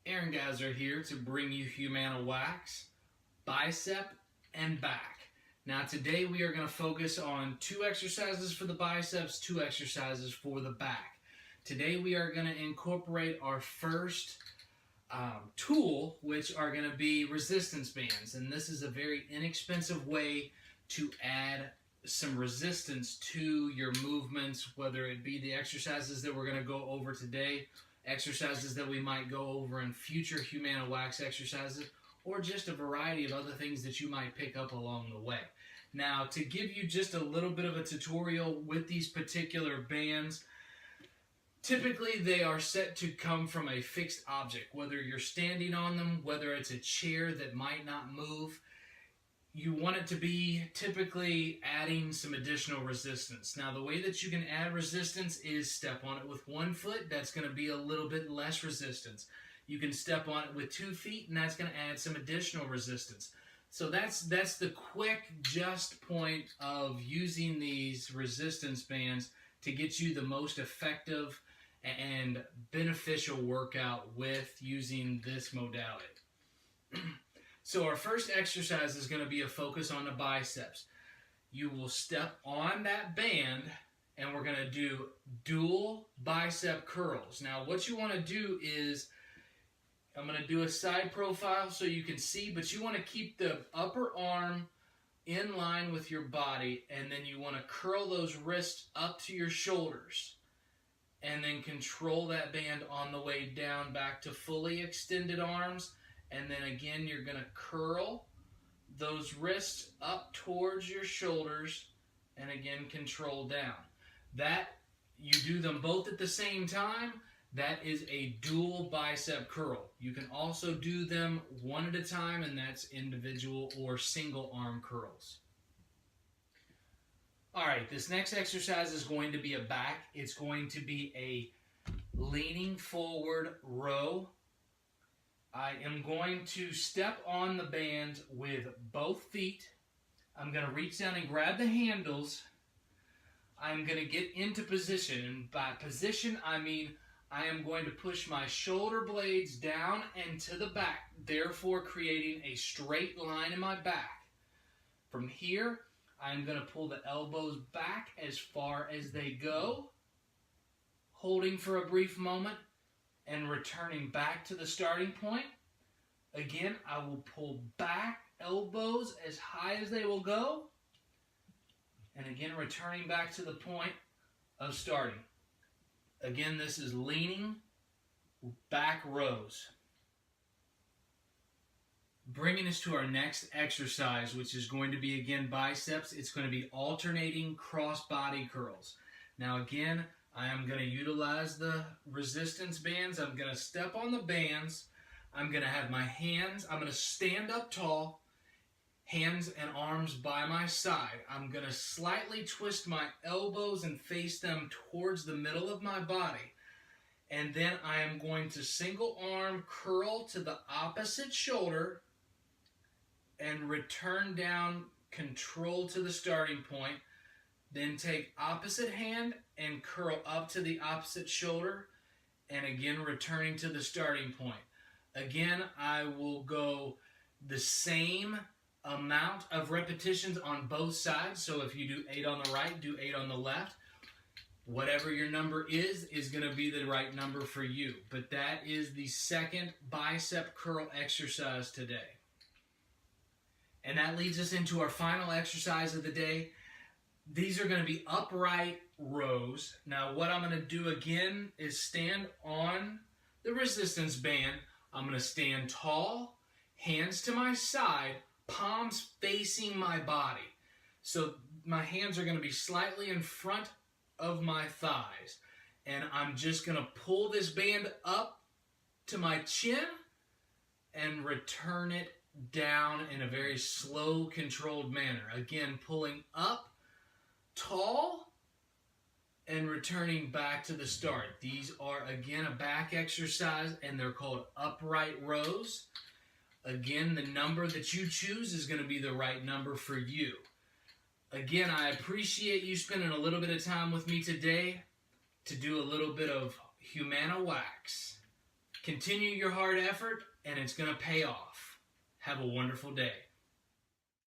Aaron Geyser here to bring you Humana Wax, Bicep, and Back. Now today we are going to focus on 2 exercises for the biceps, 2 exercises for the back. Today we are going to incorporate our first tool, which are going to be resistance bands. And this is a very inexpensive way to add some resistance to your movements, whether it be the exercises that we're going to go over today, exercises that we might go over in future Humana Wax exercises, or just a variety of other things that you might pick up along the way. Now, to give you just a little bit of a tutorial with these particular bands, typically they are set to come from a fixed object, whether you're standing on them, whether it's a chair that might not move. You want it to be typically adding some additional resistance. Now, the way that you can add resistance is step on it with 1 foot. That's going to be a little bit less resistance. You can step on it with 2 feet, and that's going to add some additional resistance. So that's the quick just point of using these resistance bands to get you the most effective and beneficial workout with using this modality. So our first exercise is going to be a focus on the biceps. You will step on that band and we're going to do dual bicep curls. Now what you want to do is, I'm going to do a side profile so you can see, but you want to keep the upper arm in line with your body, and then you want to curl those wrists up to your shoulders and then control that band on the way down back to fully extended arms. And then again, you're going to curl those wrists up towards your shoulders and again control down. That, you do them both at the same time, that is a dual bicep curl. You can also do them one at a time, and that's individual or single arm curls. Alright, this next exercise is going to be a back. It's going to be a leaning forward row. I am going to step on the band with both feet. I'm going to reach down and grab the handles. I'm going to get into position. And by position, I mean I am going to push my shoulder blades down and to the back, therefore creating a straight line in my back. From here, I'm going to pull the elbows back as far as they go, holding for a brief moment, and returning back to the starting point. Again, I will pull back elbows as high as they will go. And again, returning back to the point of starting. Again, this is leaning back rows. Bringing us to our next exercise, which is going to be, again, biceps. It's going to be alternating cross-body curls. Now, again, I am going to utilize the resistance bands. I'm going to step on the bands. I'm going to have my hands. I'm going to stand up tall, hands and arms by my side. I'm going to slightly twist my elbows and face them towards the middle of my body. And then I am going to single arm curl to the opposite shoulder and return down, control to the starting point. Then take opposite hand and curl up to the opposite shoulder, and again returning to the starting point. Again, I will go the same amount of repetitions on both sides. So if you do 8 on the right, do 8 on the left. Whatever your number is going to be the right number for you. But that is the second bicep curl exercise today. And that leads us into our final exercise of the day. These are going to be upright rows. Now what I'm going to do again is stand on the resistance band. I'm going to stand tall, hands to my side, palms facing my body. So my hands are going to be slightly in front of my thighs. And I'm just going to pull this band up to my chin and return it down in a very slow, controlled manner. Again, pulling up, tall, and returning back to the start. These are, again, a back exercise, and they're called upright rows. Again, the number that you choose is going to be the right number for you. Again, I appreciate you spending a little bit of time with me today to do a little bit of Humana Wax. Continue your hard effort, and it's going to pay off. Have a wonderful day.